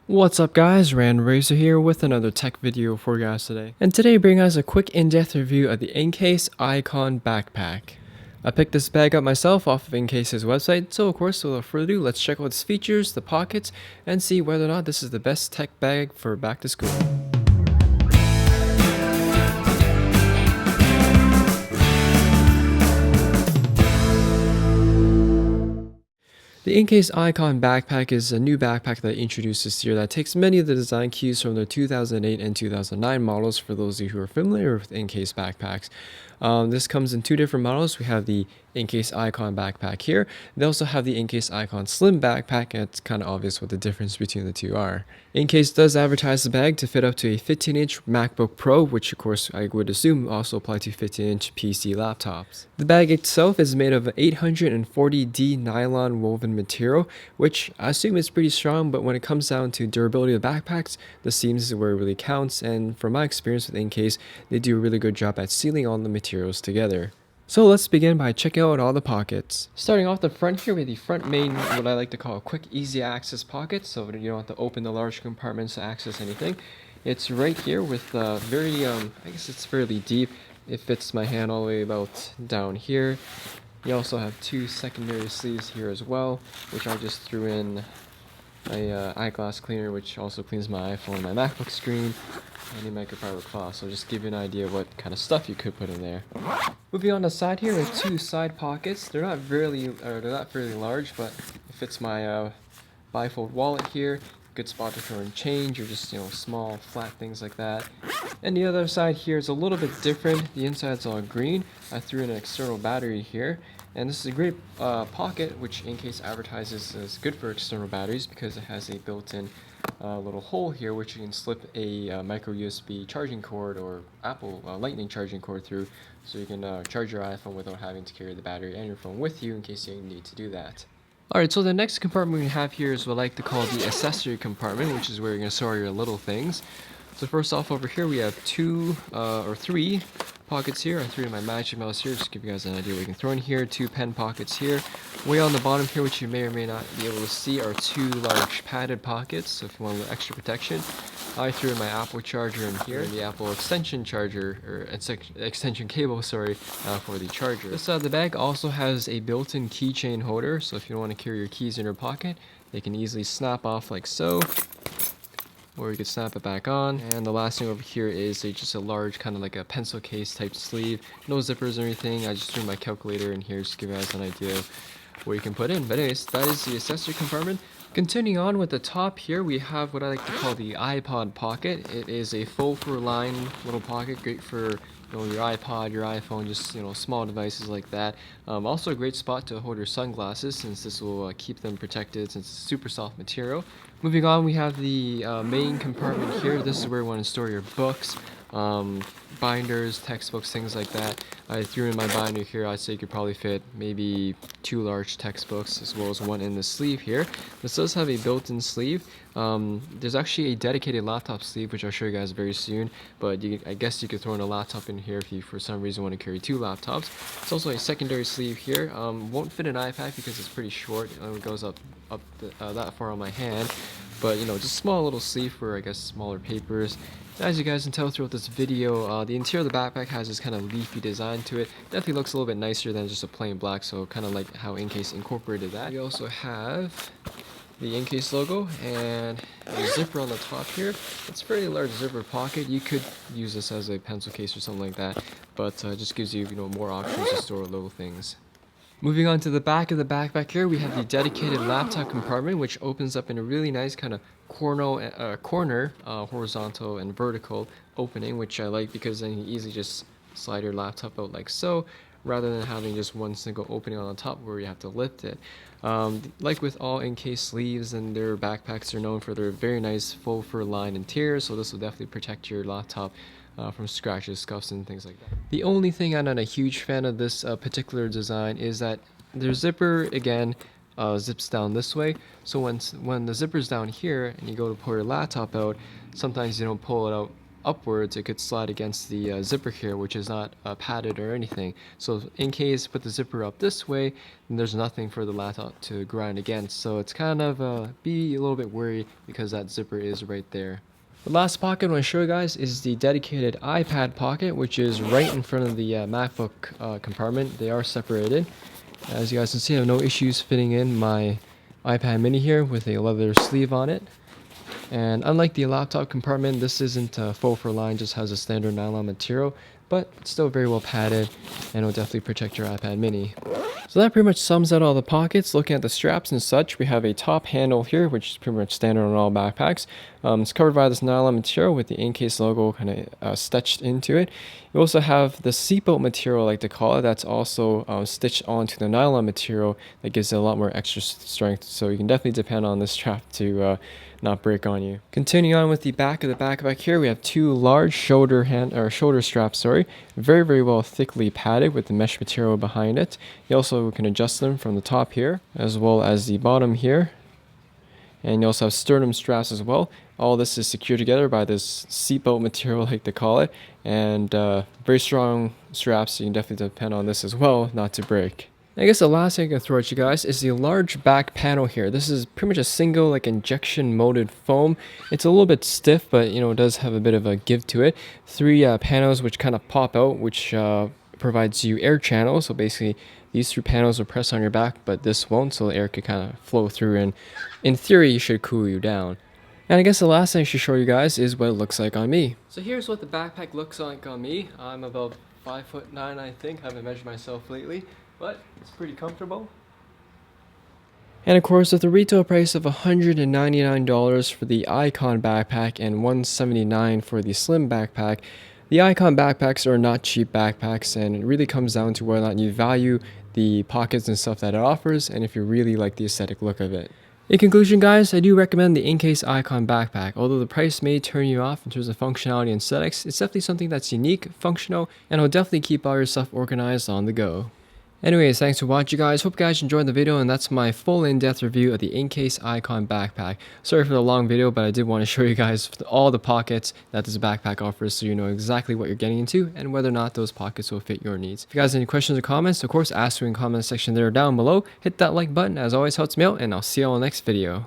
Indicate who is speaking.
Speaker 1: What's up guys, Razor here with another tech video for you guys today. And today I bring us a quick in-depth review of the Incase Icon Backpack. I picked this bag up myself off of Incase's website, so of course without further ado, let's check out its features, the pockets, and see whether or not this is the best tech bag for back to school. The Incase Icon Backpack is a new backpack that introduced this year that takes many of the design cues from the 2008 and 2009 models for those of you who are familiar with Incase backpacks. This comes in two different models. We have the Incase Icon Backpack here. They also have the Incase Icon Slim Backpack, and it's kind of obvious what the difference between the two are. Incase does advertise the bag to fit up to a 15-inch MacBook Pro, which of course I would assume also apply to 15-inch PC laptops. The bag itself is made of 840D nylon woven material, which I assume is pretty strong, but when it comes down to durability of backpacks, the seams is where it really counts, and from my experience with Incase, they do a really good job at sealing all the materials together. So let's begin by checking out all the pockets. Starting off the front here with the front main, what I like to call a quick easy access pocket, so you don't have to open the large compartments to access anything. It's right here with I guess it's fairly deep. It fits my hand all the way about down here. You also have two secondary sleeves here as well, which I just threw in a eyeglass cleaner, which also cleans my iPhone and my MacBook screen, and a microfiber cloth. So just give you an idea of what kind of stuff you could put in there. Moving on the side here, with two side pockets. They're not fairly large, but it fits my bifold wallet here. Good spot to throw in change or just small flat things like that. And the other side here is a little bit different. The inside's all green. I threw in an external battery here. And this is a great pocket, which Incase advertises as good for external batteries because it has a built-in little hole here which you can slip a micro USB charging cord or Apple Lightning charging cord through, so you can charge your iPhone without having to carry the battery and your phone with you in case you need to do that. Alright, so the next compartment we have here is what I like to call the accessory compartment, which is where you're going to store your little things. So first off, over here we have three pockets here. I threw in my magic mouse here just to give you guys an idea what you can throw in here. Two pen pockets here. Way on the bottom here, which you may or may not be able to see, are two large padded pockets, so if you want a little extra protection. I threw in my Apple charger in here, and the Apple extension charger, or extension cable, sorry, for the charger. This side of the bag also has a built-in keychain holder, so if you don't want to carry your keys in your pocket, they can easily snap off like so, or you could snap it back on. And the last thing over here is just a large kind of like a pencil case type sleeve. No zippers or anything. I just threw my calculator in here just to give you guys an idea of what you can put in. But anyways, that is the accessory compartment. Continuing on with the top here, we have what I like to call the Ipod Pocket. It is a full fur-lined little pocket, great for your iPod, your iPhone, just small devices like that. Also a great spot to hold your sunglasses, since this will keep them protected since it's super soft material. Moving on, we have the main compartment here. This is where you want to store your books, binders, textbooks, things like that. I threw in my binder here. I'd say you could probably fit maybe two large textbooks as well as one in the sleeve here. This does have a built-in sleeve. There's actually a dedicated laptop sleeve, which I'll show you guys very soon, but I guess you could throw in a laptop in here if you for some reason want to carry two laptops. It's also a secondary sleeve here. Won't fit an iPad because it's pretty short. It only goes up that far on my hand, but just small little sleeve for I guess smaller papers. As you guys can tell throughout this video, the interior of the backpack has this kind of leafy design to it. Definitely looks a little bit nicer than just a plain black, so kind of like how Incase incorporated that. We also have the Incase logo and a zipper on the top here. It's a fairly large zipper pocket. You could use this as a pencil case or something like that, but just gives you more options to store little things. Moving on to the back of the backpack here, we have the dedicated laptop compartment, which opens up in a really nice kind of corner, horizontal and vertical opening, which I like because then you easily just slide your laptop out like so, rather than having just one single opening on the top where you have to lift it. Like with all Incase sleeves and their backpacks, are known for their very nice full fur lined interior, so this will definitely protect your laptop from scratches, scuffs, and things like that. The only thing I'm not a huge fan of this particular design is that their zipper, again, zips down this way. So when the zipper's down here and you go to pull your laptop out, sometimes you don't pull it out upwards, it could slide against the zipper here, which is not padded or anything. So in case put the zipper up this way, then there's nothing for the laptop to grind against. So it's kind of be a little bit worried because that zipper is right there. The last pocket I want to show you guys is the dedicated iPad pocket, which is right in front of the MacBook compartment. They are separated. As you guys can see, I have no issues fitting in my iPad mini here with a leather sleeve on it. And unlike the laptop compartment, this isn't faux fur line, just has a standard nylon material, but it's still very well padded and will definitely protect your iPad mini. So that pretty much sums out all the pockets. Looking at the straps and such, we have a top handle here, which is pretty much standard on all backpacks. It's covered by this nylon material with the Incase logo kind of stitched into it. You also have the seatbelt material, I like to call it, that's also stitched onto the nylon material that gives it a lot more extra strength. So you can definitely depend on this strap to not break on you. Continuing on with the back of the backpack here, we have two large shoulder straps, very well thickly padded with the mesh material behind it. You also can adjust them from the top here as well as the bottom here. And you also have sternum straps as well. All this is secured together by this seatbelt material, I like to call it, and very strong straps, so you can definitely depend on this as well not to break. I guess the last thing I can throw at you guys is the large back panel here. This is pretty much a single injection molded foam. It's a little bit stiff, but it does have a bit of a give to it. Three panels which kind of pop out, which provides you air channels. So basically these three panels will press on your back, but this won't, so the air could kind of flow through, and in theory it should cool you down. And I guess the last thing I should show you guys is what it looks like on me. So here's what the backpack looks like on me. I'm about 5'9", I think. I haven't measured myself lately, but it's pretty comfortable. And of course, with the retail price of $199 for the Icon backpack and $179 for the Slim backpack, the Icon backpacks are not cheap backpacks, and it really comes down to whether or not you value the pockets and stuff that it offers, and if you really like the aesthetic look of it. In conclusion, guys, I do recommend the Incase Icon backpack. Although the price may turn you off in terms of functionality and aesthetics, it's definitely something that's unique, functional, and will definitely keep all your stuff organized on the go. Anyways, thanks for watching, guys. Hope you guys enjoyed the video, and that's my full in-depth review of the Incase Icon backpack. Sorry for the long video, but I did want to show you guys all the pockets that this backpack offers, so you know exactly what you're getting into and whether or not those pockets will fit your needs. If you guys have any questions or comments, of course, ask me in the comment section there down below. Hit that like button, as always helps me out, and I'll see you all in the next video.